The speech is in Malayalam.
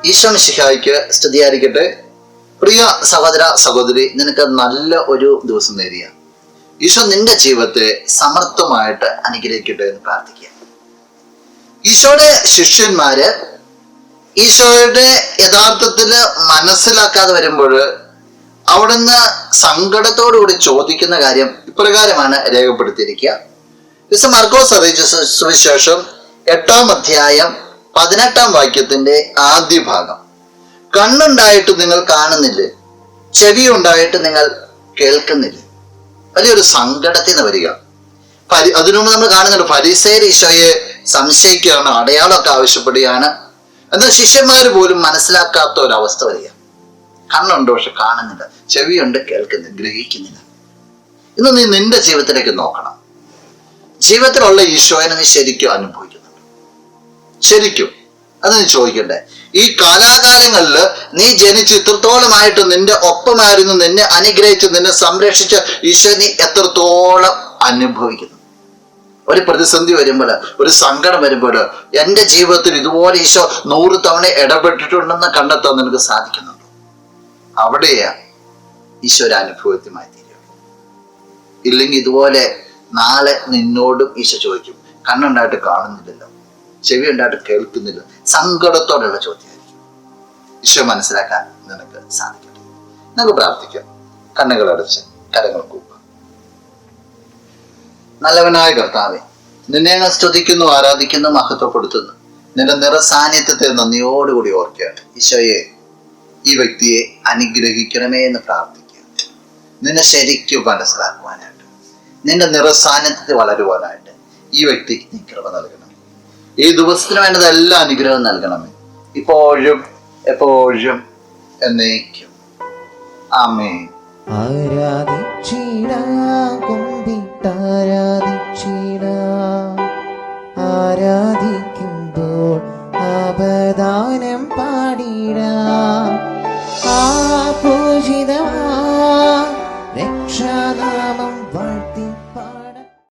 ഈശോ മിശിഹായ്ക്ക് സ്തുതിയായിരിക്കട്ടെ. പ്രിയ സഹോദര സഹോദരി, നിനക്ക് നല്ല ഒരു ദിവസം നേരിയ ഈശോ നിന്റെ ജീവിതത്തെ സമർത്ഥമായിട്ട് അനുഗ്രഹിക്കട്ടെ എന്ന് പ്രാർത്ഥിക്കുക. ഈശോയുടെ ശിഷ്യന്മാര് ഈശോയുടെ യഥാർത്ഥത്തില് മനസ്സിലാക്കാതെ വരുമ്പോൾ അവിടുന്ന് സങ്കടത്തോടുകൂടി ചോദിക്കുന്ന കാര്യം ഇപ്രകാരമാണ് രേഖപ്പെടുത്തിയിരിക്കുക. മർക്കോസ് അറിയിച്ച സുവിശേഷം 8-ാം അധ്യായം 18-ാം വാക്യത്തിന്റെ ആദ്യ ഭാഗം. കണ്ണുണ്ടായിട്ട് നിങ്ങൾ കാണുന്നില്ലേ, ചെവി ഉണ്ടായിട്ട് നിങ്ങൾ കേൾക്കുന്നില്ലേ. വലിയൊരു സങ്കടത്തിൽ നിന്ന് വരിക. അതിനുമുമ്പ് നമ്മൾ കാണുന്നുണ്ട്, ഫരിസേയർ ഈശോയെ സംശയിക്കുകയാണ്, അടയാളമൊക്കെ ആവശ്യപ്പെടുകയാണ്. എന്നാൽ ശിഷ്യന്മാർ പോലും മനസ്സിലാക്കാത്ത ഒരവസ്ഥ വരിക. കണ്ണുണ്ട് പക്ഷെ കാണുന്നില്ല, ചെവിയുണ്ട് കേൾക്കുന്നില്ല, ഗ്രഹിക്കുന്നില്ല. ഇന്ന് നീ നിന്റെ ജീവിതത്തിലേക്ക് നോക്കണം. ജീവിതത്തിലുള്ള ഈശോയെ നീ ശരിക്കും അനുഭവിക്കുന്നുണ്ട്? ശരിക്കും അത് നീ ചോദിക്കണ്ടേ. ഈ കാലാകാലങ്ങളിൽ നീ ജനിച്ച് ഇത്രത്തോളമായിട്ട് നിന്റെ ഒപ്പമായിരുന്നു, നിന്നെ അനുഗ്രഹിച്ച് നിന്നെ സംരക്ഷിച്ച ഈശോ നീ എത്രത്തോളം അനുഭവിക്കുന്നു? ഒരു പ്രതിസന്ധി വരുമ്പോൾ, ഒരു സങ്കടം വരുമ്പോൾ, എൻ്റെ ജീവിതത്തിൽ ഇതുപോലെ ഈശോ 100 തവണ ഇടപെട്ടിട്ടുണ്ടെന്ന് കണ്ടെത്താൻ നിനക്ക് സാധിക്കുന്നുണ്ടോ? അവിടെയാ ഈശോ ഒരു അനുഭവത്തിമായി തീരുക. ഇല്ലെങ്കിൽ ഇതുപോലെ നാളെ നിന്നോടും ഈശോ ചോദിക്കും, കണ്ണുണ്ടായിട്ട് കാണുന്നില്ലല്ലോ, ചെവി ഉണ്ടായിട്ട് കേൾക്കുന്നില്ല. സങ്കടത്തോടെയുള്ള ചോദ്യമായിരിക്കും. ഈശോ മനസ്സിലാക്കാൻ നിനക്ക് സാധിക്കട്ടെ. നമുക്ക് പ്രാർത്ഥിക്കാം. കണ്ണുകളടച്ച് കരങ്ങൾ കൂപ്പ. നല്ലവനായ കർത്താവേ, നിന്നെ ഞങ്ങൾ സ്തുതിക്കുന്നു, ആരാധിക്കുന്നു, മഹത്വപ്പെടുത്തുന്നു. നിന്റെ നിറസാന്നിധ്യത്തെ നന്ദിയോടുകൂടി ഓർക്കുകയാണ്. ഈശോയെ, ഈ വ്യക്തിയെ അനുഗ്രഹിക്കണമേ എന്ന് പ്രാർത്ഥിക്കുക. നിന്നെ ശരിക്കും മനസ്സിലാക്കുവാനായിട്ട്, നിന്റെ നിറസാന്നിധ്യത്തിൽ വളരുവാനായിട്ട് ഈ വ്യക്തിക്ക് നീ കൃപ നൽകണം. ഈ ദിവസത്തിന് വേണ്ടത് എല്ലാ അനുഗ്രഹവും നൽകണമേ, ഇപ്പോഴും എപ്പോഴും എന്നേക്കും. ആമേൻ. ആരാധിച്ചിടാം, കുമ്പിട്ടാരാധി